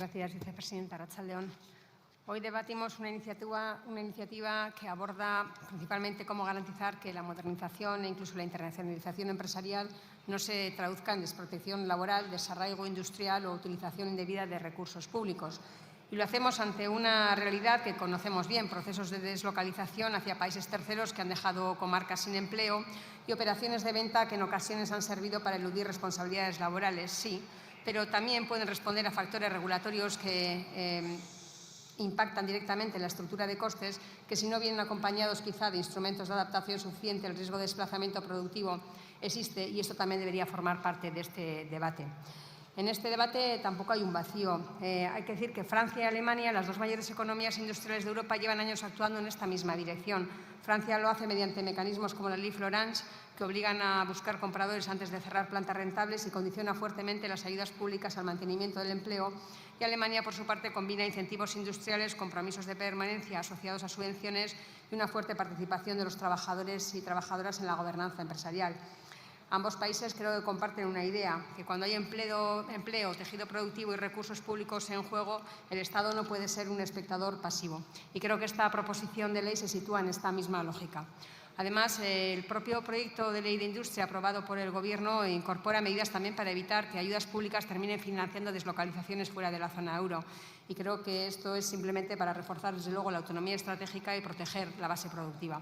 Gracias, vicepresidenta. Arratsaldeon. Hoy debatimos una iniciativa que aborda principalmente cómo garantizar que la modernización e incluso la internacionalización empresarial no se traduzca en desprotección laboral, desarraigo industrial o utilización indebida de recursos públicos. Y lo hacemos ante una realidad que conocemos bien, procesos de deslocalización hacia países terceros que han dejado comarcas sin empleo y operaciones de venta que en ocasiones han servido para eludir responsabilidades laborales, sí, pero también pueden responder a factores regulatorios que impactan directamente en la estructura de costes que, si no vienen acompañados quizá de instrumentos de adaptación suficiente, el riesgo de desplazamiento productivo existe y esto también debería formar parte de este debate. En este debate tampoco hay un vacío. Hay que decir que Francia y Alemania, las dos mayores economías industriales de Europa, llevan años actuando en esta misma dirección. Francia lo hace mediante mecanismos como la Ley Florange, que obligan a buscar compradores antes de cerrar plantas rentables y condiciona fuertemente las ayudas públicas al mantenimiento del empleo. Y Alemania, por su parte, combina incentivos industriales, compromisos de permanencia asociados a subvenciones y una fuerte participación de los trabajadores y trabajadoras en la gobernanza empresarial. Ambos países creo que comparten una idea, que cuando hay empleo, tejido productivo y recursos públicos en juego, el Estado no puede ser un espectador pasivo. Y creo que esta proposición de ley se sitúa en esta misma lógica. Además, el propio proyecto de ley de industria aprobado por el Gobierno incorpora medidas también para evitar que ayudas públicas terminen financiando deslocalizaciones fuera de la zona euro. Y creo que esto es simplemente para reforzar, desde luego, la autonomía estratégica y proteger la base productiva.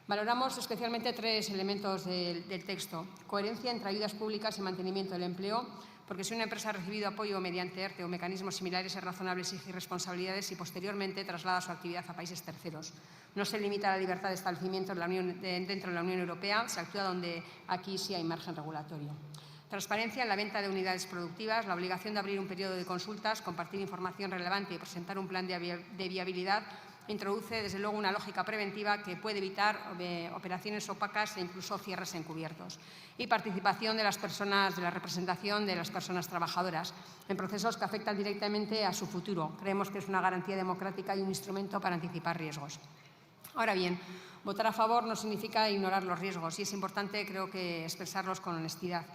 Valoramos especialmente tres elementos del texto. Coherencia entre ayudas públicas y mantenimiento del empleo, porque si una empresa ha recibido apoyo mediante ERTE o mecanismos similares, es razonable exigir responsabilidades y posteriormente traslada su actividad a países terceros. No se limita la libertad de establecimiento dentro de la Unión Europea, se actúa donde aquí sí hay margen regulatorio. Transparencia en la venta de unidades productivas, la obligación de abrir un periodo de consultas, compartir información relevante y presentar un plan de viabilidad introduce, desde luego, una lógica preventiva que puede evitar operaciones opacas e incluso cierres encubiertos. Y participación de las personas, de la representación de las personas trabajadoras en procesos que afectan directamente a su futuro. Creemos que es una garantía democrática y un instrumento para anticipar riesgos. Ahora bien, votar a favor no significa ignorar los riesgos y es importante, creo que, expresarlos con honestidad.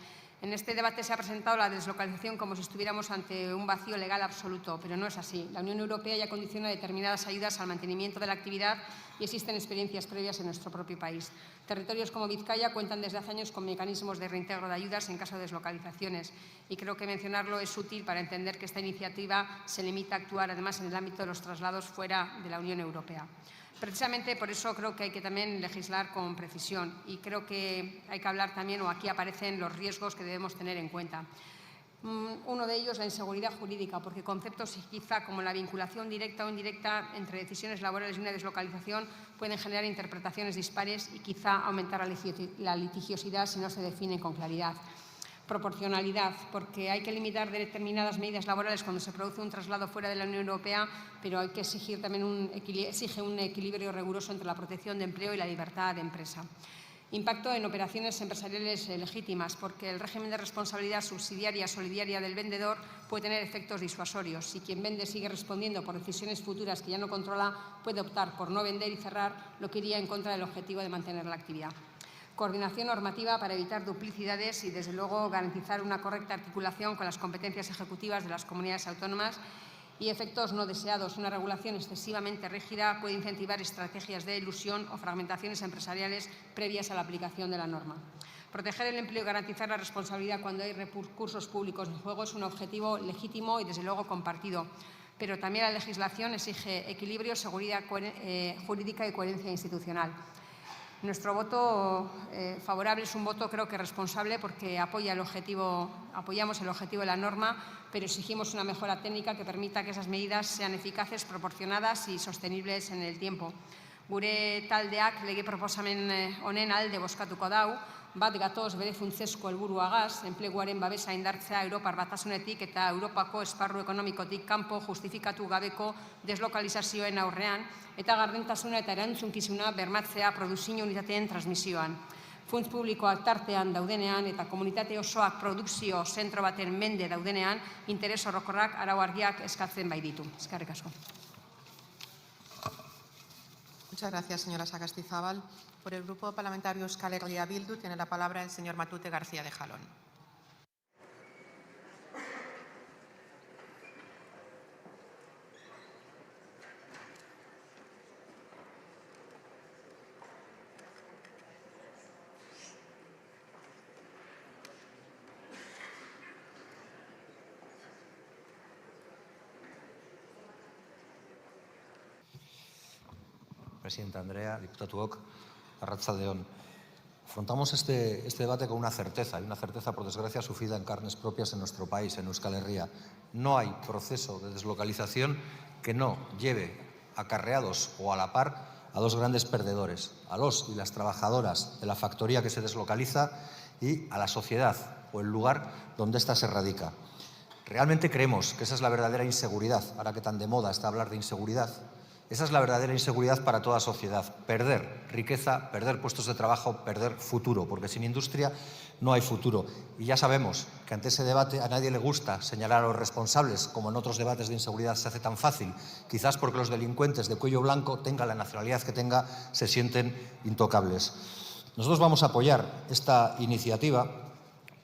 En este debate se ha presentado la deslocalización como si estuviéramos ante un vacío legal absoluto, pero no es así. La Unión Europea ya condiciona determinadas ayudas al mantenimiento de la actividad y existen experiencias previas en nuestro propio país. Territorios como Vizcaya cuentan desde hace años con mecanismos de reintegro de ayudas en caso de deslocalizaciones y creo que mencionarlo es útil para entender que esta iniciativa se limita a actuar, además, en el ámbito de los traslados fuera de la Unión Europea. Precisamente por eso creo que hay que también legislar con precisión y creo que hay que hablar también, o aquí aparecen los riesgos que debemos tener en cuenta. Uno de ellos, la inseguridad jurídica, porque conceptos quizá como la vinculación directa o indirecta entre decisiones laborales y una deslocalización pueden generar interpretaciones dispares y quizá aumentar la litigiosidad si no se definen con claridad. Proporcionalidad, porque hay que limitar determinadas medidas laborales cuando se produce un traslado fuera de la Unión Europea, pero hay que exigir también exige un equilibrio riguroso entre la protección de empleo y la libertad de empresa. Impacto en operaciones empresariales legítimas, porque el régimen de responsabilidad subsidiaria solidaria del vendedor puede tener efectos disuasorios. Si quien vende sigue respondiendo por decisiones futuras que ya no controla, puede optar por no vender y cerrar, lo que iría en contra del objetivo de mantener la actividad. Coordinación normativa para evitar duplicidades y, desde luego, garantizar una correcta articulación con las competencias ejecutivas de las comunidades autónomas y efectos no deseados. Una regulación excesivamente rígida puede incentivar estrategias de elusión o fragmentaciones empresariales previas a la aplicación de la norma. Proteger el empleo y garantizar la responsabilidad cuando hay recursos públicos en juego es un objetivo legítimo y, desde luego, compartido. Pero también la legislación exige equilibrio, seguridad jurídica y coherencia institucional. Nuestro voto favorable es un voto, creo que responsable, porque apoyamos el objetivo de la norma, pero exigimos una mejora técnica que permita que esas medidas sean eficaces, proporcionadas y sostenibles en el tiempo. Gure taldeak lege proposamen honen alde bozkatuko dau, bat gatoz bere funtsezko helburuagaz, enpleguaren babesa indartzea Europar Batasunetik eta Europako esparru ekonomikotik kanpo justifikatu gabeko deslokalizazioen aurrean eta gardentasuna eta erantzunkizuna bermatzea produzio unitateen transmisioan. Funts publikoak tartean daudenean eta komunitate osoak produkzio zentro baten mende daudenean, interes orokorrak arau argiak eskatzen baititu. Eskerrik asko. Muchas gracias, señora Sagastizábal. Por el Grupo Parlamentario Euskal Herria Bildu tiene la palabra el señor Matute García de Jalón. Presidenta Andrea, diputatuok, arratsaldeon. Afrontamos este debate con una certeza, y una certeza, por desgracia, sufrida en carnes propias en nuestro país, en Euskal Herria. No hay proceso de deslocalización que no lleve acarreados o a la par a dos grandes perdedores, a los y las trabajadoras de la factoría que se deslocaliza y a la sociedad o el lugar donde ésta se radica. Realmente creemos que esa es la verdadera inseguridad, ahora que tan de moda está hablar de inseguridad. Esa es la verdadera inseguridad para toda sociedad, perder riqueza, perder puestos de trabajo, perder futuro, porque sin industria no hay futuro. Y ya sabemos que ante ese debate a nadie le gusta señalar a los responsables, como en otros debates de inseguridad se hace tan fácil, quizás porque los delincuentes de cuello blanco, tenga la nacionalidad que tenga, se sienten intocables. Nosotros vamos a apoyar esta iniciativa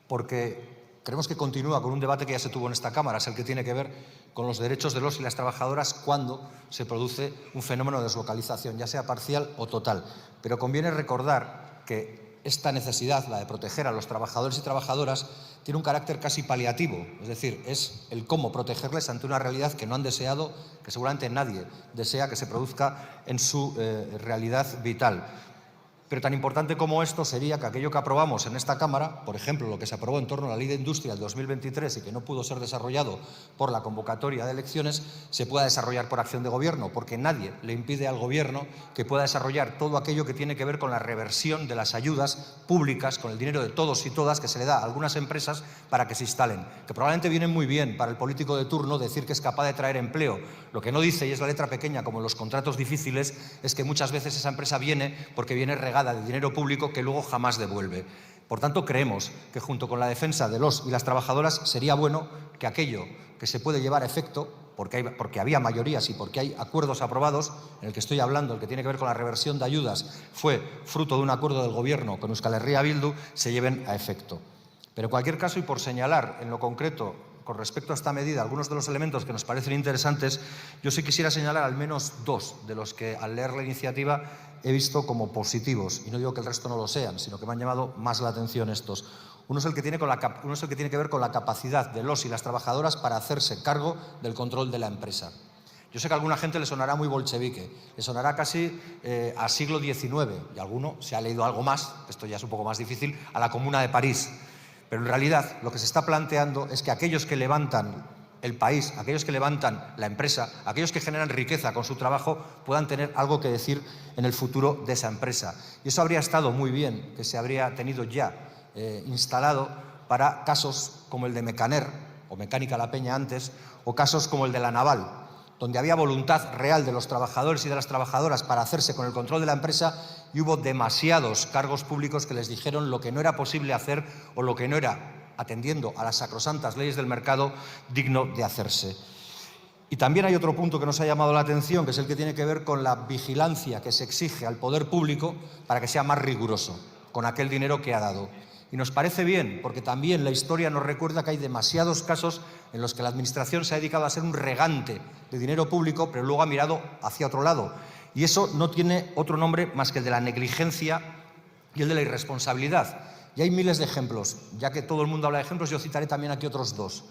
porque creemos que continúa con un debate que ya se tuvo en esta Cámara, es el que tiene que ver con los derechos de los y las trabajadoras cuando se produce un fenómeno de deslocalización, ya sea parcial o total. Pero conviene recordar que esta necesidad, la de proteger a los trabajadores y trabajadoras, tiene un carácter casi paliativo, es decir, es el cómo protegerles ante una realidad que no han deseado, que seguramente nadie desea que se produzca en su realidad vital. Pero tan importante como esto sería que aquello que aprobamos en esta Cámara, por ejemplo, lo que se aprobó en torno a la Ley de Industria del 2023 y que no pudo ser desarrollado por la convocatoria de elecciones, se pueda desarrollar por acción de Gobierno, porque nadie le impide al Gobierno que pueda desarrollar todo aquello que tiene que ver con la reversión de las ayudas públicas, con el dinero de todos y todas que se le da a algunas empresas para que se instalen, que probablemente vienen muy bien para el político de turno decir que es capaz de traer empleo. Lo que no dice, y es la letra pequeña como en los contratos difíciles, es que muchas veces esa empresa viene porque viene regada de dinero público que luego jamás devuelve. Por tanto, creemos que junto con la defensa de los y las trabajadoras sería bueno que aquello que se puede llevar a efecto, porque había mayorías y porque hay acuerdos aprobados, en el que estoy hablando, el que tiene que ver con la reversión de ayudas, fue fruto de un acuerdo del Gobierno con Euskal Herria Bildu, se lleven a efecto. Pero en cualquier caso, y por señalar en lo concreto con respecto a esta medida algunos de los elementos que nos parecen interesantes, yo sí quisiera señalar al menos dos de los que al leer la iniciativa he visto como positivos, y no digo que el resto no lo sean, sino que me han llamado más la atención estos. Uno es el que tiene que ver con la capacidad de los y las trabajadoras para hacerse cargo del control de la empresa. Yo sé que a alguna gente le sonará muy bolchevique, le sonará casi a siglo XIX, y alguno se ha leído algo más, esto ya es un poco más difícil, a la Comuna de París. Pero en realidad lo que se está planteando es que aquellos que levantan el país, aquellos que levantan la empresa, aquellos que generan riqueza con su trabajo, puedan tener algo que decir en el futuro de esa empresa. Y eso habría estado muy bien, que se habría tenido ya instalado para casos como el de Mecaner, o Mecánica La Peña antes, o casos como el de La Naval, donde había voluntad real de los trabajadores y de las trabajadoras para hacerse con el control de la empresa y hubo demasiados cargos públicos que les dijeron lo que no era posible hacer o lo que no era, atendiendo a las sacrosantas leyes del mercado, digno de hacerse. Y también hay otro punto que nos ha llamado la atención, que es el que tiene que ver con la vigilancia que se exige al poder público para que sea más riguroso con aquel dinero que ha dado. Y nos parece bien, porque también la historia nos recuerda que hay demasiados casos en los que la Administración se ha dedicado a ser un regante de dinero público, pero luego ha mirado hacia otro lado. Y eso no tiene otro nombre más que el de la negligencia y el de la irresponsabilidad. Y hay miles de ejemplos. Ya que todo el mundo habla de ejemplos, yo citaré también aquí otros dos.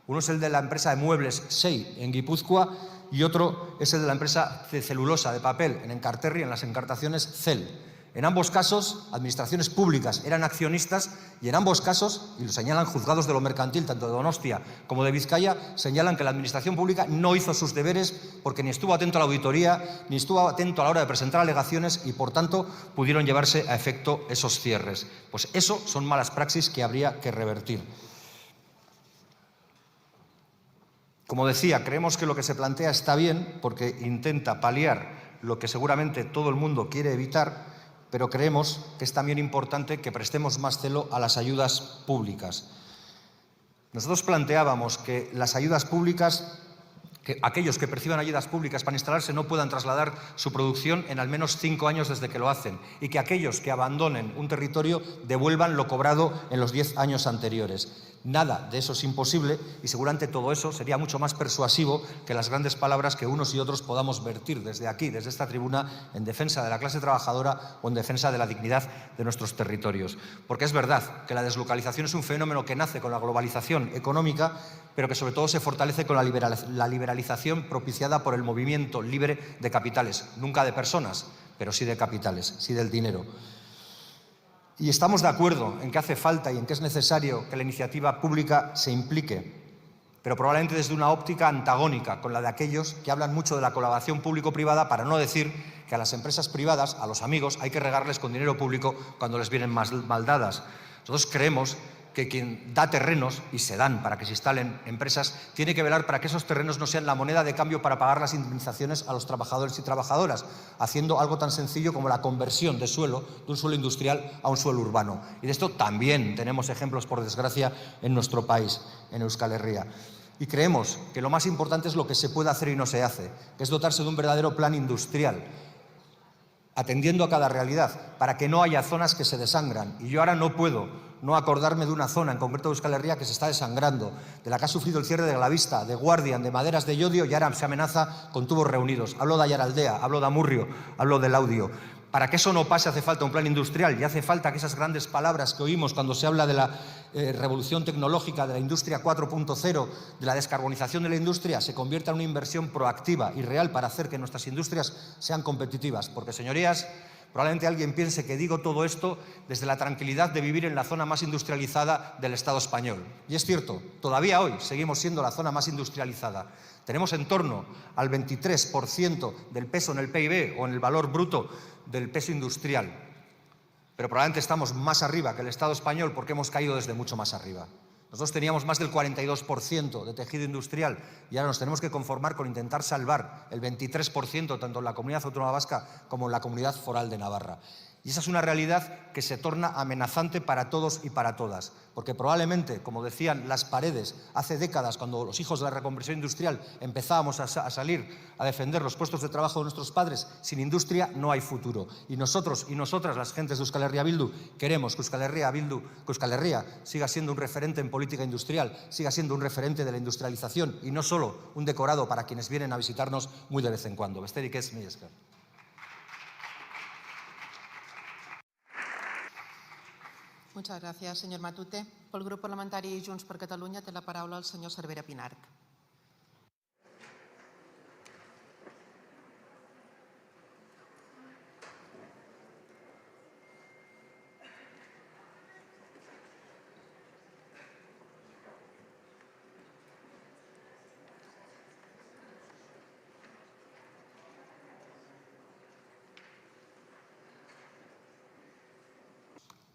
Uno es el de la empresa de muebles SEI en Guipúzcoa y otro es el de la empresa de celulosa, de papel, en Enkarterri, en las encartaciones CEL. En ambos casos, administraciones públicas eran accionistas y en ambos casos, y lo señalan juzgados de lo mercantil, tanto de Donostia como de Vizcaya, señalan que la administración pública no hizo sus deberes porque ni estuvo atento a la auditoría, ni estuvo atento a la hora de presentar alegaciones y, por tanto, pudieron llevarse a efecto esos cierres. Pues eso son malas praxis que habría que revertir. Como decía, creemos que lo que se plantea está bien porque intenta paliar lo que seguramente todo el mundo quiere evitar, pero creemos que es también importante que prestemos más celo a las ayudas públicas. Nosotros planteábamos que las ayudas públicas, que aquellos que perciban ayudas públicas para instalarse no puedan trasladar su producción en al menos 5 años desde que lo hacen y que aquellos que abandonen un territorio devuelvan lo cobrado en los 10 años anteriores. Nada de eso es imposible y seguramente todo eso sería mucho más persuasivo que las grandes palabras que unos y otros podamos vertir desde aquí, desde esta tribuna, en defensa de la clase trabajadora o en defensa de la dignidad de nuestros territorios. Porque es verdad que la deslocalización es un fenómeno que nace con la globalización económica, pero que sobre todo se fortalece con la liberalización propiciada por el movimiento libre de capitales, nunca de personas, pero sí de capitales, sí del dinero. Y estamos de acuerdo en que hace falta y en que es necesario que la iniciativa pública se implique, pero probablemente desde una óptica antagónica con la de aquellos que hablan mucho de la colaboración público-privada, para no decir que a las empresas privadas, a los amigos, hay que regarles con dinero público cuando les vienen mal dadas. Nosotros creemos que quien da terrenos, y se dan para que se instalen empresas, tiene que velar para que esos terrenos no sean la moneda de cambio para pagar las indemnizaciones a los trabajadores y trabajadoras, haciendo algo tan sencillo como la conversión de suelo, de un suelo industrial a un suelo urbano. Y de esto también tenemos ejemplos, por desgracia, en nuestro país, en Euskal Herria. Y creemos que lo más importante es lo que se puede hacer y no se hace, que es dotarse de un verdadero plan industrial, atendiendo a cada realidad, para que no haya zonas que se desangran. Y yo ahora no puedo no acordarme de una zona, en concreto de Euskal Herria, que se está desangrando, de la que ha sufrido el cierre de Glavista, de Guardian, de Maderas de Llodio, y ahora se amenaza con tubos reunidos. Hablo de Ayaraldea, hablo de Amurrio, hablo del Laudio. Para que eso no pase hace falta un plan industrial y hace falta que esas grandes palabras que oímos cuando se habla de la revolución tecnológica, de la industria 4.0, de la descarbonización de la industria, se convierta en una inversión proactiva y real para hacer que nuestras industrias sean competitivas. Porque, señorías, probablemente alguien piense que digo todo esto desde la tranquilidad de vivir en la zona más industrializada del Estado español. Y es cierto, todavía hoy seguimos siendo la zona más industrializada. Tenemos en torno al 23% del peso en el PIB o en el valor bruto del peso industrial. Pero probablemente estamos más arriba que el Estado español porque hemos caído desde mucho más arriba. Nosotros teníamos más del 42% de tejido industrial y ahora nos tenemos que conformar con intentar salvar el 23% tanto en la Comunidad Autónoma Vasca como en la Comunidad Foral de Navarra. Y esa es una realidad que se torna amenazante para todos y para todas, porque probablemente, como decían las paredes hace décadas, cuando los hijos de la reconversión industrial empezábamos a salir a defender los puestos de trabajo de nuestros padres, sin industria no hay futuro. Y nosotros y nosotras, las gentes de Euskal Herria Bildu, queremos que Euskal Herria siga siendo un referente en política industrial, siga siendo un referente de la industrialización y no solo un decorado para quienes vienen a visitarnos muy de vez en cuando. Besterik ez, mila esker. Muchas gracias, señor Matute. Por el Grup Parlamentari Junts per Catalunya té la paraula el senyor Cervera Pinart.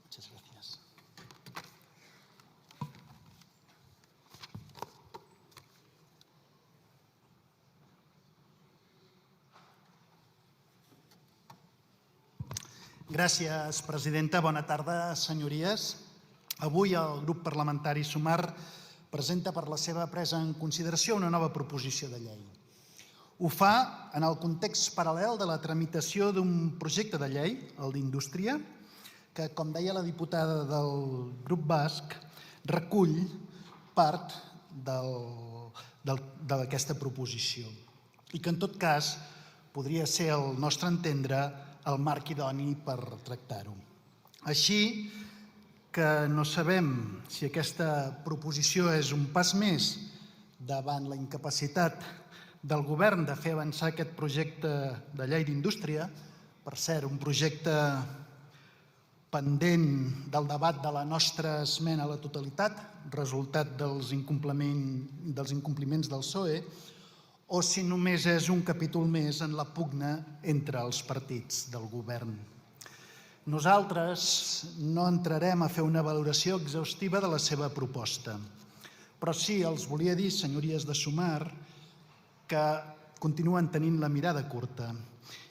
Muchas gracias. Gràcies, presidenta. Bona tarda, senyories. Avui el grup parlamentari Sumar presenta per la seva presa en consideració una nova proposició de llei. Ho fa en el context paral·lel de la tramitació d'un projecte de llei, el d'Indústria, que, com deia la diputada del grup basc, recull part d'aquesta proposició i que, en tot cas, podria ser, al nostre entendre, el marc idoni per tractar-ho. Així que no sabem si aquesta proposició és un pas més davant la incapacitat del govern de fer avançar aquest projecte de llei d'indústria, per cert, un projecte pendent del debat de la nostra esmena a la totalitat, resultat dels incompliments del PSOE, o si només és un capítol més en la pugna entre els partits del govern. Nosaltres no entrarem a fer una valoració exhaustiva de la seva proposta, però sí els volia dir, senyories de Sumar, que continuen tenint la mirada curta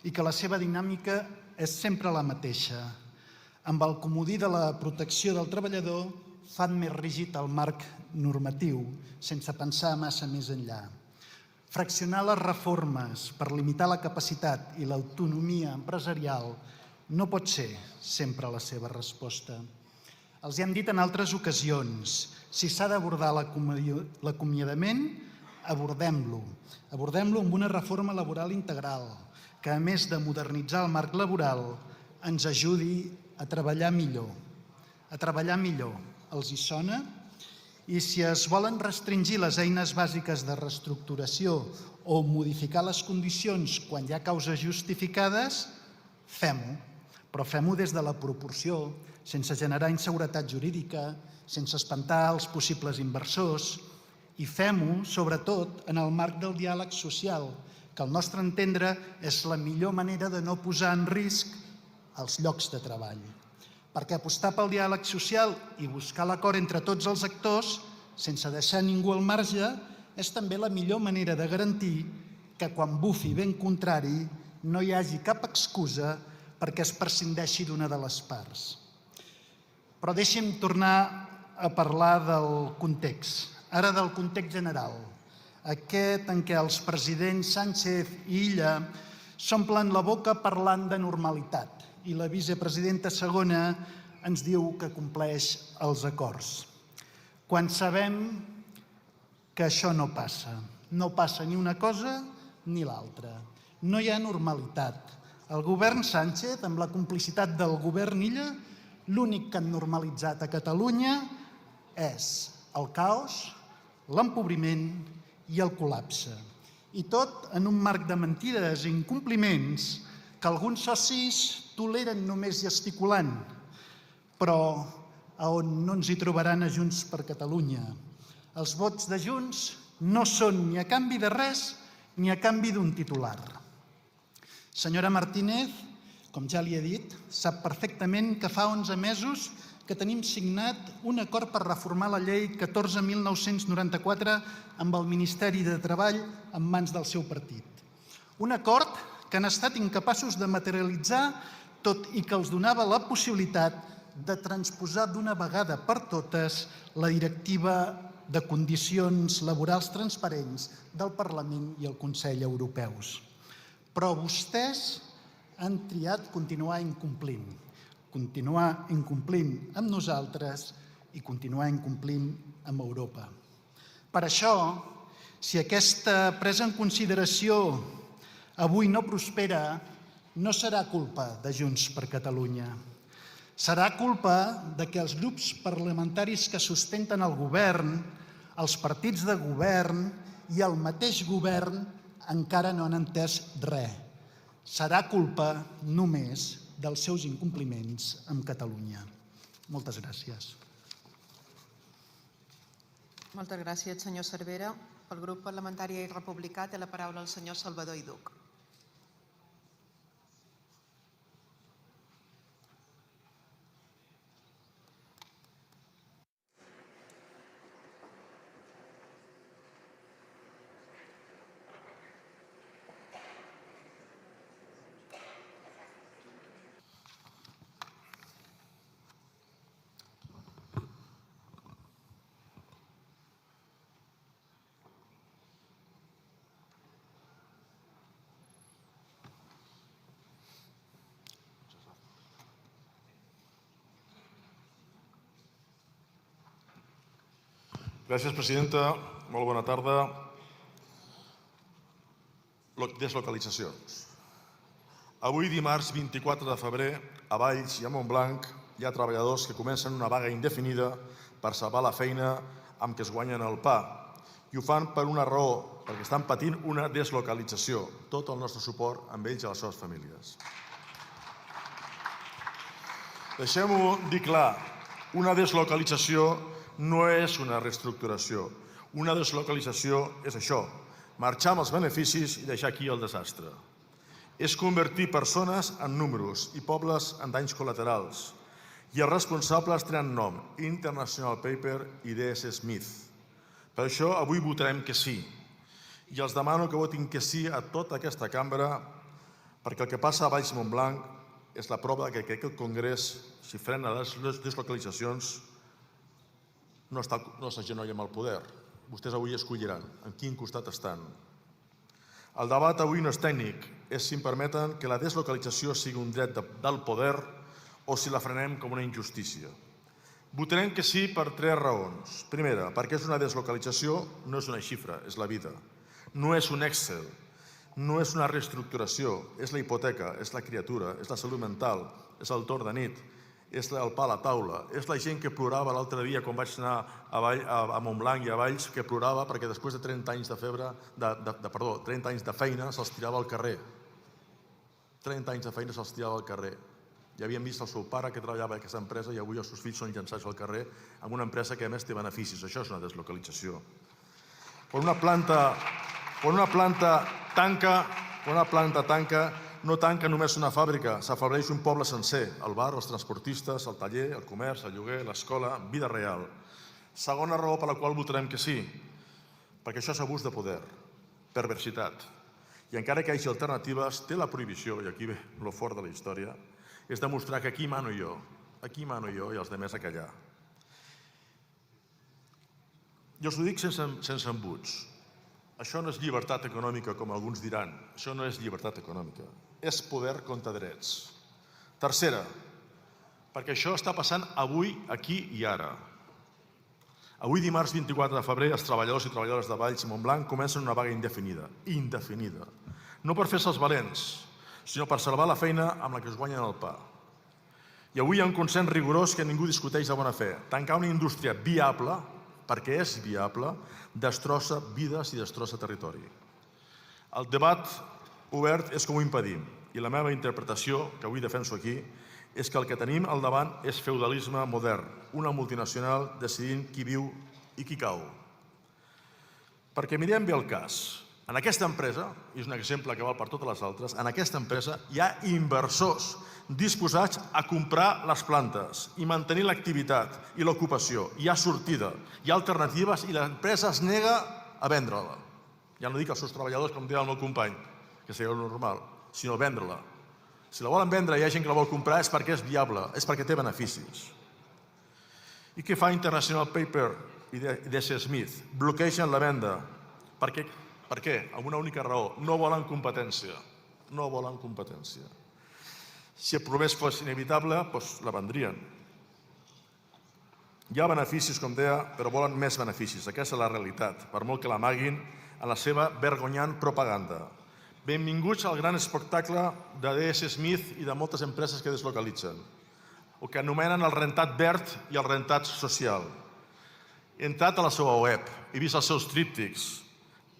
i que la seva dinàmica és sempre la mateixa. Amb el comodí de la protecció del treballador fan més rígid el marc normatiu, sense pensar massa més enllà. Fraccionar les reformes per limitar la capacitat i l'autonomia empresarial no pot ser sempre la seva resposta. Els hem dit en altres ocasions, si s'ha d'abordar l'acomiadament, abordem-lo. Abordem-lo amb una reforma laboral integral, que a més de modernitzar el marc laboral, ens ajudi a treballar millor. A treballar millor. Els hi sona? I si es volen restringir les eines bàsiques de reestructuració o modificar les condicions quan hi ha causes justificades, Fem-ho, però fem-ho des de la proporció, sense generar inseguretat jurídica, sense espantar els possibles inversors, i fem-ho, sobretot, en el marc del diàleg social, que al nostre entendre és la millor manera de no posar en risc els llocs de treball. Perquè apostar pel diàleg social i buscar l'acord entre tots els actors, sense deixar ningú al marge, és també la millor manera de garantir que quan bufi vent contrari no hi hagi cap excusa perquè es prescindeixi d'una de les parts. Però deixi'm tornar a parlar del context, ara del context general, aquest en què els presidents Sánchez i Illa s'omplen la boca parlant de normalitat i la vicepresidenta segona ens diu que compleix els acords. Quan sabem que això no passa ni una cosa ni l'altra. No hi ha normalitat. El govern Sánchez, amb la complicitat del govern Illa, l'únic que han normalitzat a Catalunya és el caos, l'empobriment i el col·lapse. I tot en un marc de mentides i incompliments que alguns socis toleren només gesticulant, però on no ens hi trobaran a Junts per Catalunya. Els vots de Junts no són ni a canvi de res ni a canvi d'un titular. Senyora Martínez, com ja li he dit, sap perfectament que fa 11 mesos que tenim signat un acord per reformar la llei 14.994 amb el Ministeri de Treball en mans del seu partit. Un acord que han estat incapaços de materialitzar, tot i que els donava la possibilitat de transposar d'una vegada per totes la directiva de condicions laborals transparents del Parlament i el Consell Europeus. Però vostès han triat continuar incomplint amb nosaltres i continuar incomplint amb Europa. Per això, si aquesta presa en consideració avui no prospera, no serà culpa de Junts per Catalunya. Serà culpa de que els grups parlamentaris que sustenten el govern, els partits de govern i el mateix govern encara no han entès res. Serà culpa només dels seus incompliments amb Catalunya. Moltes gràcies. Moltes gràcies, senyor Cervera. Pel grup parlamentari republicà té la paraula el senyor Salvador Iduc. Gràcies, presidenta. Molt bona tarda. Deslocalitzacions. Avui, dimarts 24 de febrer, a Valls i a Montblanc hi ha treballadors que comencen una vaga indefinida per salvar la feina amb què es guanyen el pa. I ho fan per una raó, perquè estan patint una deslocalització. Tot el nostre suport amb ells i les seves famílies. Deixem-ho dir clar, una deslocalització no és una reestructuració. Una deslocalització és això, marxar amb els beneficis i deixar aquí el desastre. És convertir persones en números i pobles en danys col·laterals. I els responsables tenen nom, International Paper i DS Smith. Per això avui votarem que sí. I els demano que votin que sí a tota aquesta cambra, perquè el que passa a Valls i Montblanc és la prova que aquest Congrés, si frena les deslocalitzacions, no s'agenolla amb el poder. Vostès avui escolliran en quin costat estan. El debat avui no és tècnic, és, si em permeten, que la deslocalització sigui un dret del poder o si la frenem com una injustícia. Votarem que sí per 3 raons. Primera, perquè és una deslocalització, no és una xifra, és la vida. No és un Excel, no és una reestructuració, és la hipoteca, és la criatura, és la salut mental, és el torn de nit, és el pa a la taula, és la gent que plorava l'altre dia quan vaig anar a Montblanc i a Valls, que plorava perquè després de 30 anys de feina se'ls tirava al carrer. 30 anys de feina se'ls tirava al carrer. Ja havien vist el seu pare que treballava en aquesta empresa i avui els seus fills són llançats al carrer amb una empresa que a més té beneficis. Això és una deslocalització. Quan una planta tanca, no tanca només una fàbrica, s'afebleix un poble sencer, el bar, els transportistes, el taller, el comerç, el lloguer, l'escola, vida real. Segona raó per la qual votarem que sí, perquè això és abús de poder, perversitat. I encara que hi hagi alternatives, té la prohibició, i aquí ve lo fort de la història, és demostrar que aquí mano jo i els demés a callar. Jo us ho dic sense embuts. Això no és llibertat econòmica, com alguns diran. Això no és llibertat econòmica. És poder contra drets. Tercera, perquè això està passant avui, aquí i ara. Avui, dimarts 24 de febrer, els treballadors i treballadores de Valls i Montblanc comencen una vaga indefinida. Indefinida. No per fer-se els valents, sinó per salvar la feina amb la que es guanyen el pa. I avui hi ha un consens rigorós que ningú discuteix de bona fe. Tancar una indústria viable, perquè és viable, destrossa vides i destrossa territori. El debat obert és com ho impedim, i la meva interpretació, que avui defenso aquí, és que el que tenim al davant és feudalisme modern, una multinacional decidint qui viu i qui cau. Perquè mirem bé el cas. En aquesta empresa, i és un exemple que val per totes les altres, en aquesta empresa hi ha inversors disposats a comprar les plantes i mantenir l'activitat i l'ocupació. Hi ha sortida, hi ha alternatives i l'empresa es nega a vendre-la. Ja no dic als seus treballadors, com deia el meu company, que seria normal, sinó vendre-la. Si la volen vendre i hi ha gent que la vol comprar és perquè és viable, és perquè té beneficis. I què fa International Paper i D.C. Smith? Bloquegen la venda. Per què? Amb una única raó. No volen competència. No volen competència. Si el progrés fos inevitable, doncs la vendrien. Hi ha beneficis, com deia, però volen més beneficis. Aquesta és la realitat, per molt que l'amaguin en la seva vergonyant propaganda. Benvinguts al gran espectacle de D.S. Smith i de moltes empreses que deslocalitzen, o que anomenen el rentat verd i el rentat social. He entrat a la seva web, he vist els seus tríptics.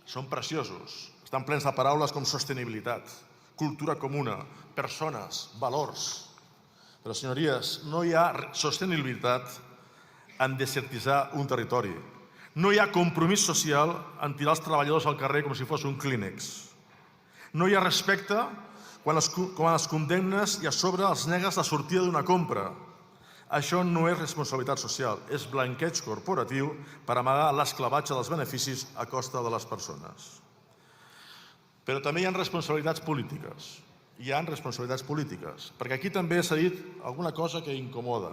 Són preciosos. Estan plens de paraules com sostenibilitat, cultura comuna, persones, valors. Però, senyories, no hi ha sostenibilitat en desertitzar un territori. No hi ha compromís social en tirar els treballadors al carrer com si fos un clínex. No hi ha respecte quan les condemnes i a sobre els negues la sortida d'una compra. Això no és responsabilitat social, és blanqueig corporatiu per amagar l'esclavatge dels beneficis a costa de les persones. Però també hi ha responsabilitats polítiques. Perquè aquí també s'ha dit alguna cosa que incomoda.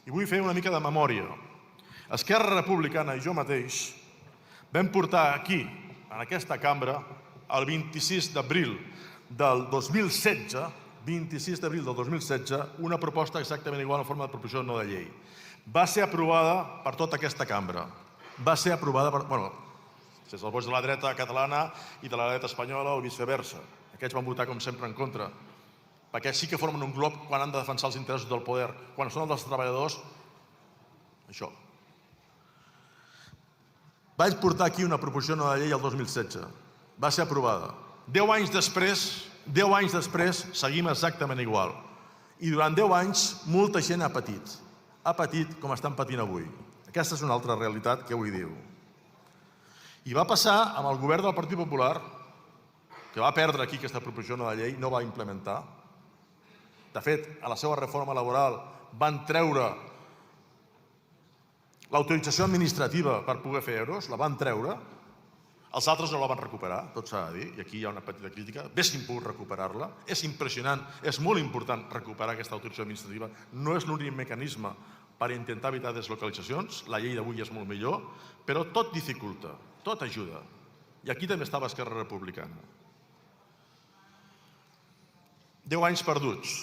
I vull fer una mica de memòria. Esquerra Republicana i jo mateix vam portar aquí, en aquesta cambra, el 26 d'abril del 2016, una proposta exactament igual en forma de proposició no de llei. Va ser aprovada per tota aquesta cambra. Va ser aprovada per... sense els vots de la dreta catalana i de la dreta espanyola o viceversa. Aquests van votar, com sempre, en contra. Perquè sí que formen un glob quan han de defensar els interessos del poder. Quan són els dels treballadors, això. Vaig portar aquí una proposició no de llei el 2016. Va ser aprovada. 10 anys després seguim exactament igual. I durant 10 anys molta gent ha patit. Ha patit com estan patint avui. Aquesta és una altra realitat que avui diu. I va passar amb el govern del Partit Popular, que va perdre aquí aquesta proposició no de llei, no va implementar. De fet, a la seva reforma laboral van treure l'autorització administrativa per poder fer euros, la van treure. Els altres no la van recuperar, tot s'ha de dir, i aquí hi ha una petita crítica. Haguéssim pogut recuperar-la. És impressionant, és molt important recuperar aquesta autorització administrativa. No és l'únic mecanisme per intentar evitar deslocalitzacions. La llei d'avui és molt millor, però tot dificulta, tot ajuda. I aquí també estava Esquerra Republicana. 10 anys perduts.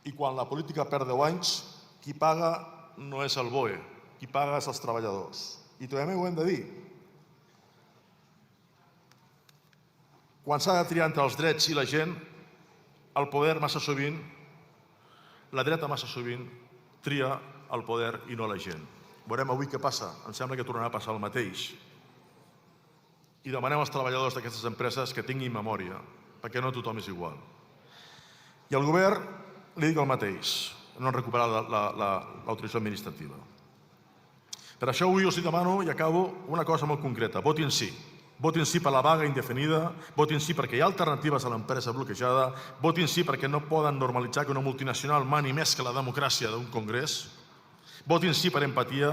I quan la política perd 10 anys, qui paga no és el BOE, qui paga és els treballadors. I també ho hem de dir. Quan s'ha de triar entre els drets i la gent, el poder massa sovint, la dreta massa sovint, tria el poder i no la gent. Veurem avui què passa. Em sembla que tornarà a passar el mateix. I demanem als treballadors d'aquestes empreses que tinguin memòria, perquè no tothom és igual. I al govern li dic el mateix, no han recuperat l'autorització administrativa. Per això avui us demano, i acabo, una cosa molt concreta. Votin sí. Votin sí per la vaga indefinida, votin sí perquè hi ha alternatives a l'empresa bloquejada, votin sí perquè no poden normalitzar que una multinacional mani més que la democràcia d'un congrés, votin sí per empatia,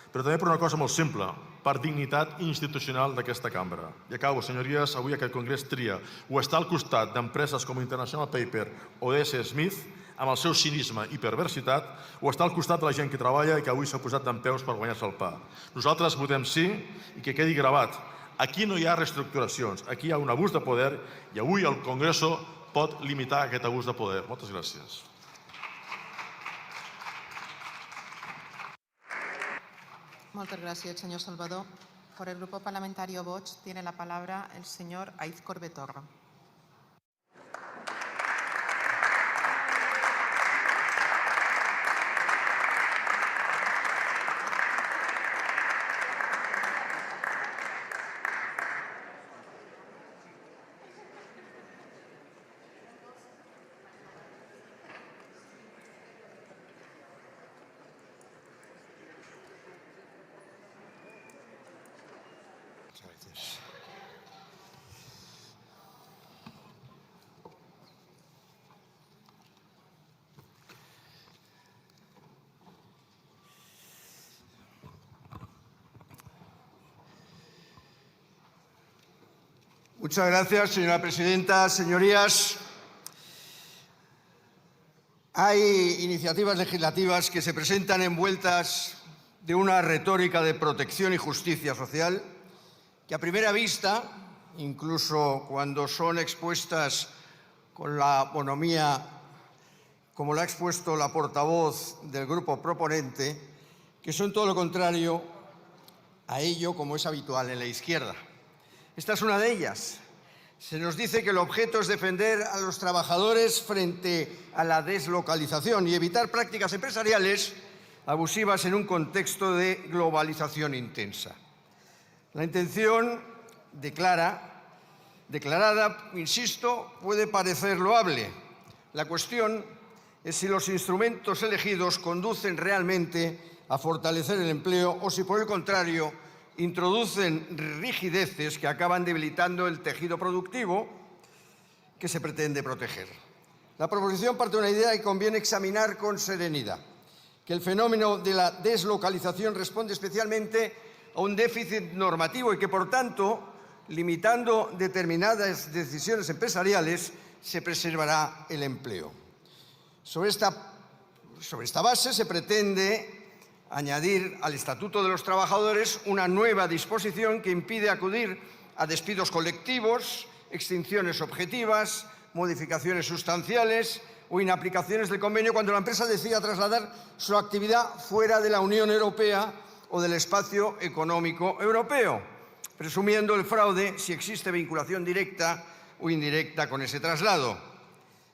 però també per una cosa molt simple, per dignitat institucional d'aquesta cambra. I acabo, senyories, avui aquest congrés tria o està al costat d'empreses com International Paper o DS Smith, amb el seu cinisme i perversitat, o està al costat de la gent que treballa i que avui s'ha posat dempeus per guanyar-se el pa. Nosaltres votem sí i que quedi gravat. Aquí no hi ha reestructuracions, aquí hi ha un abús de poder i avui el Congreso pot limitar aquest abús de poder. Moltes gràcies. Muchas gracias, señor Salvador. Por el Grupo Parlamentario Vox tiene la palabra el señor Aiz Corbetorro. Muchas gracias, señora presidenta. Señorías, hay iniciativas legislativas que se presentan envueltas de una retórica de protección y justicia social que a primera vista, incluso cuando son expuestas con la bonomía, como la ha expuesto la portavoz del grupo proponente, que son todo lo contrario a ello como es habitual en la izquierda. Esta es una de ellas. Se nos dice que el objeto es defender a los trabajadores frente a la deslocalización y evitar prácticas empresariales abusivas en un contexto de globalización intensa. La intención declarada, insisto, puede parecer loable. La cuestión es si los instrumentos elegidos conducen realmente a fortalecer el empleo o si, por el contrario, introducen rigideces que acaban debilitando el tejido productivo que se pretende proteger. La proposición parte de una idea que conviene examinar con serenidad, que el fenómeno de la deslocalización responde especialmente a un déficit normativo y que, por tanto, limitando determinadas decisiones empresariales, se preservará el empleo. Sobre esta base se pretende añadir al Estatuto de los Trabajadores una nueva disposición que impide acudir a despidos colectivos, extinciones objetivas, modificaciones sustanciales o inaplicaciones del convenio cuando la empresa decida trasladar su actividad fuera de la Unión Europea o del espacio económico europeo, presumiendo el fraude si existe vinculación directa o indirecta con ese traslado.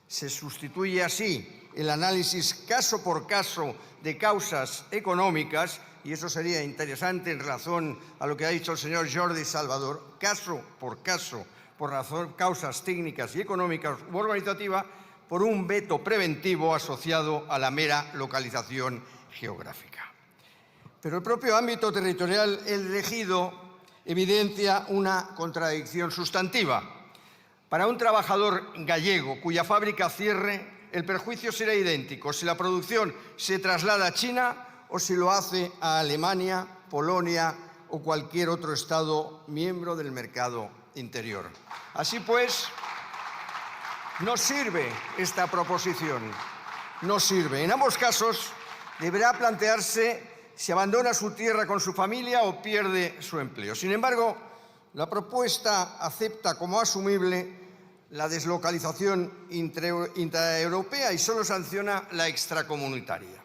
Se sustituye así el análisis caso por caso de causas económicas, y eso sería interesante en relación a lo que ha dicho el señor Jordi Salvador, caso por caso, por causas técnicas y económicas u organizativas, por un veto preventivo asociado a la mera localización geográfica. Pero el propio ámbito territorial elegido evidencia una contradicción sustantiva. Para un trabajador gallego cuya fábrica cierre, el perjuicio será idéntico si la producción se traslada a China o si lo hace a Alemania, Polonia o cualquier otro Estado miembro del mercado interior. Así pues, no sirve esta proposición. No sirve. En ambos casos, deberá plantearse si abandona su tierra con su familia o pierde su empleo. Sin embargo, la propuesta acepta como asumible la deslocalización intraeuropea y solo sanciona la extracomunitaria.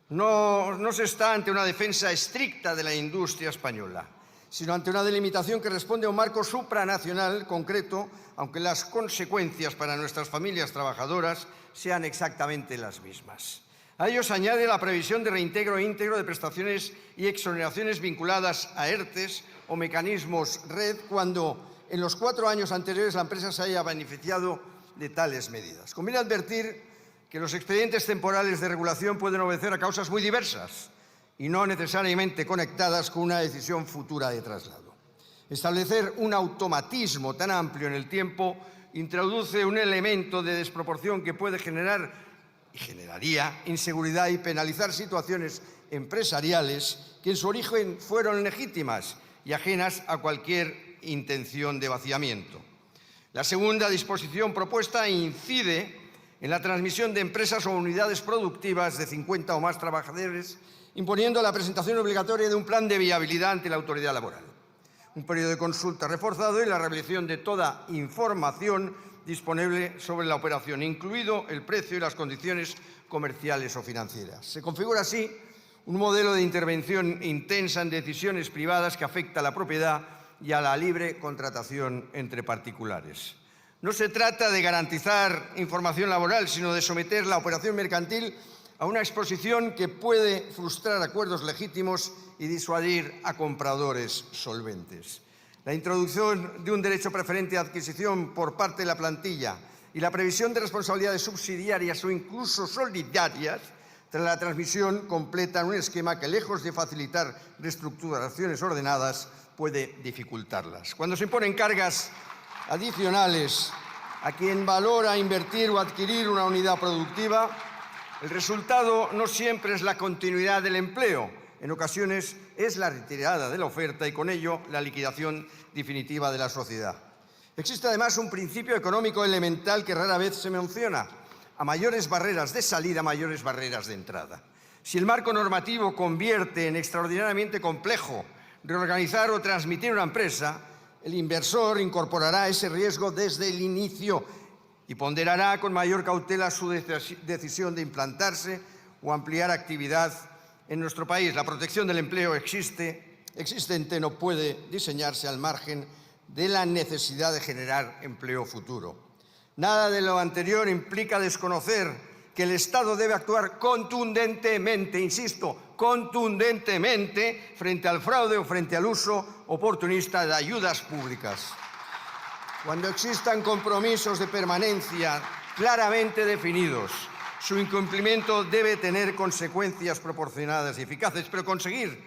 No se está ante una defensa estricta de la industria española, sino ante una delimitación que responde a un marco supranacional concreto, aunque las consecuencias para nuestras familias trabajadoras sean exactamente las mismas. A ello se añade la previsión de reintegro e íntegro de prestaciones y exoneraciones vinculadas a ERTES o mecanismos RED cuando en los 4 años anteriores la empresa se haya beneficiado de tales medidas. Conviene advertir que los expedientes temporales de regulación pueden obedecer a causas muy diversas y no necesariamente conectadas con una decisión futura de traslado. Establecer un automatismo tan amplio en el tiempo introduce un elemento de desproporción que puede generar y generaría inseguridad y penalizar situaciones empresariales que en su origen fueron legítimas y ajenas a cualquier intención de vaciamiento. La segunda disposición propuesta incide en la transmisión de empresas o unidades productivas de 50 o más trabajadores, imponiendo la presentación obligatoria de un plan de viabilidad ante la autoridad laboral, un periodo de consulta reforzado y la revelación de toda información disponible sobre la operación, incluido el precio y las condiciones comerciales o financieras. Se configura así un modelo de intervención intensa en decisiones privadas que afecta a la propiedad y a la libre contratación entre particulares. No se trata de garantizar información laboral, sino de someter la operación mercantil a una exposición que puede frustrar acuerdos legítimos y disuadir a compradores solventes. La introducción de un derecho preferente de adquisición por parte de la plantilla y la previsión de responsabilidades subsidiarias o incluso solidarias tras la transmisión completan un esquema que, lejos de facilitar reestructuraciones ordenadas, puede dificultarlas. Cuando se imponen cargas adicionales a quien valora invertir o adquirir una unidad productiva, el resultado no siempre es la continuidad del empleo. En ocasiones es la retirada de la oferta y con ello la liquidación definitiva de la sociedad. Existe además un principio económico elemental que rara vez se menciona. A mayores barreras de salida, mayores barreras de entrada. Si el marco normativo convierte en extraordinariamente complejo reorganizar o transmitir una empresa, el inversor incorporará ese riesgo desde el inicio y ponderará con mayor cautela su decisión de implantarse o ampliar actividad en nuestro país. La protección del empleo existente no puede diseñarse al margen de la necesidad de generar empleo futuro. Nada de lo anterior implica desconocer que el Estado debe actuar contundentemente, insisto, contundentemente, frente al fraude o frente al uso oportunista de ayudas públicas. Cuando existan compromisos de permanencia claramente definidos, su incumplimiento debe tener consecuencias proporcionadas y eficaces, pero conseguir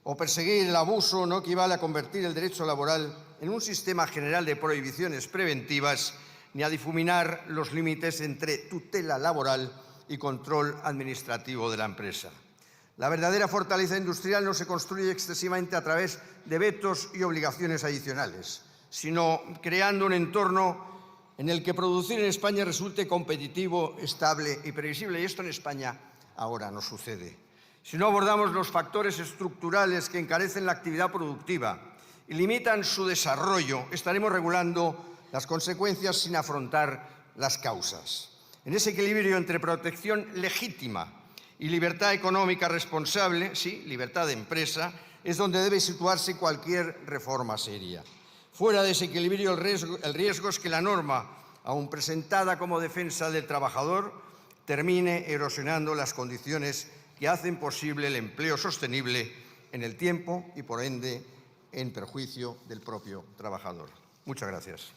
o perseguir el abuso no equivale a convertir el derecho laboral en un sistema general de prohibiciones preventivas ni a difuminar los límites entre tutela laboral y control administrativo de la empresa. La verdadera fortaleza industrial no se construye excesivamente a través de vetos y obligaciones adicionales, sino creando un entorno en el que producir en España resulte competitivo, estable y previsible. Y esto en España ahora no sucede. Si no abordamos los factores estructurales que encarecen la actividad productiva y limitan su desarrollo, estaremos regulando las consecuencias sin afrontar las causas. En ese equilibrio entre protección legítima y libertad económica responsable, sí, libertad de empresa, es donde debe situarse cualquier reforma seria. Fuera de ese equilibrio, el riesgo es que la norma, aun presentada como defensa del trabajador, termine erosionando las condiciones que hacen posible el empleo sostenible en el tiempo y, por ende, en perjuicio del propio trabajador. Muchas gracias.